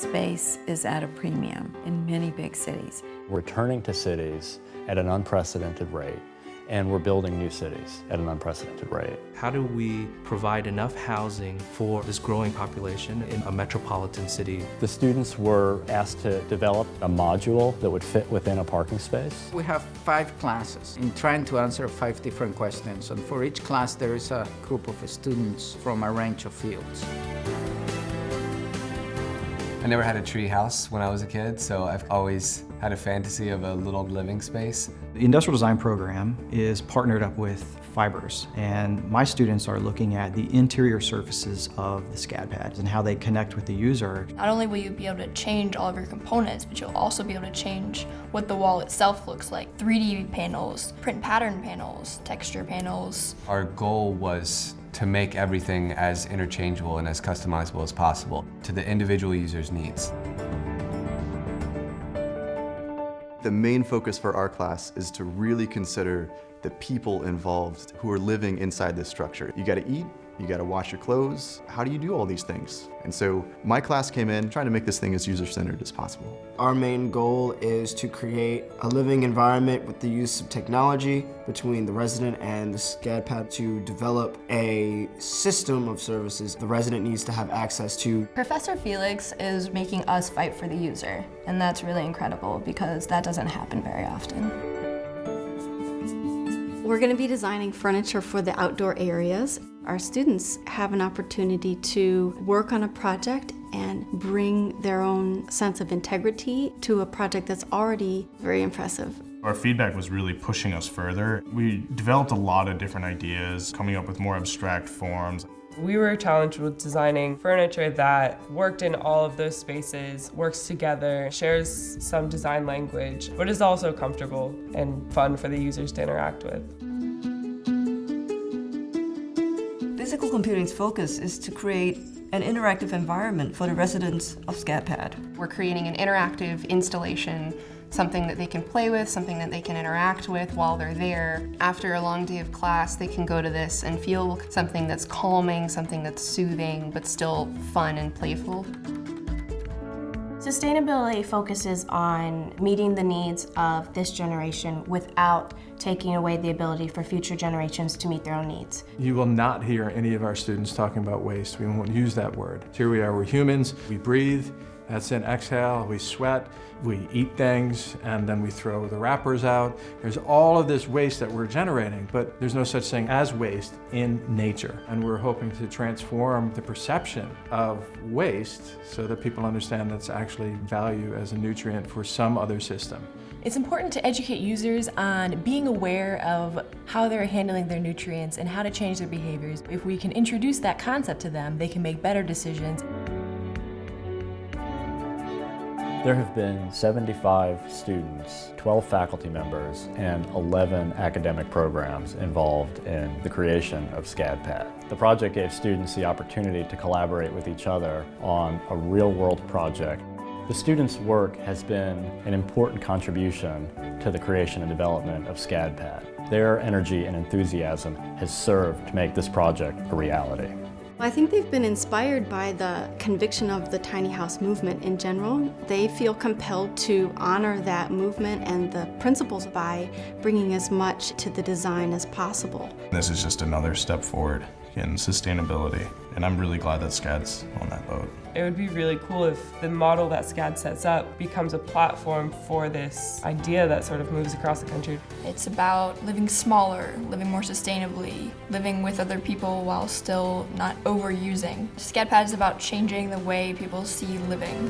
Space is at a premium in many big cities. We're returning to cities at an unprecedented rate, and we're building new cities at an unprecedented rate. How do we provide enough housing for this growing population in a metropolitan city? The students were asked to develop a module that would fit within a parking space. We have 5 classes in trying to answer 5 different questions, and for each class there is a group of students from a range of fields. I never had a tree house when I was a kid, so I've always had a fantasy of a little living space. The industrial design program is partnered up with fibers, and my students are looking at the interior surfaces of the SCADpad and how they connect with the user. Not only will you be able to change all of your components, but you'll also be able to change what the wall itself looks like. 3D panels, print pattern panels, texture panels. Our goal was to make everything as interchangeable and as customizable as possible to the individual user's needs. The main focus for our class is to really consider the people involved who are living inside this structure. You gotta eat, you gotta wash your clothes. How do you do all these things? And so my class came in trying to make this thing as user-centered as possible. Our main goal is to create a living environment with the use of technology between the resident and the SCADpad to develop a system of services the resident needs to have access to. Professor Felix is making us fight for the user, and that's really incredible because that doesn't happen very often. We're going to be designing furniture for the outdoor areas. Our students have an opportunity to work on a project and bring their own sense of integrity to a project that's already very impressive. Our feedback was really pushing us further. We developed a lot of different ideas, coming up with more abstract forms. We were challenged with designing furniture that worked in all of those spaces, works together, shares some design language, but is also comfortable and fun for the users to interact with. Physical computing's focus is to create an interactive environment for the residents of SCADpad. We're creating an interactive installation, something that they can play with, something that they can interact with while they're there. After a long day of class, they can go to this and feel something that's calming, something that's soothing, but still fun and playful. Sustainability focuses on meeting the needs of this generation without taking away the ability for future generations to meet their own needs. You will not hear any of our students talking about waste. We won't use that word. Here we are, we're humans, we breathe, that's an exhale, we sweat, we eat things, and then we throw the wrappers out. There's all of this waste that we're generating, but there's no such thing as waste in nature. And we're hoping to transform the perception of waste so that people understand that's actually value as a nutrient for some other system. It's important to educate users on being aware of how they're handling their nutrients and how to change their behaviors. If we can introduce that concept to them, they can make better decisions. There have been 75 students, 12 faculty members, and 11 academic programs involved in the creation of SCADpad. The project gave students the opportunity to collaborate with each other on a real-world project. The students' work has been an important contribution to the creation and development of SCADpad. Their energy and enthusiasm has served to make this project a reality. I think they've been inspired by the conviction of the tiny house movement in general. They feel compelled to honor that movement and the principles by bringing as much to the design as possible. This is just another step forward in sustainability, and I'm really glad that SCAD's on that boat. It would be really cool if the model that SCAD sets up becomes a platform for this idea that sort of moves across the country. It's about living smaller, living more sustainably, living with other people while still not overusing. SCADpad is about changing the way people see living.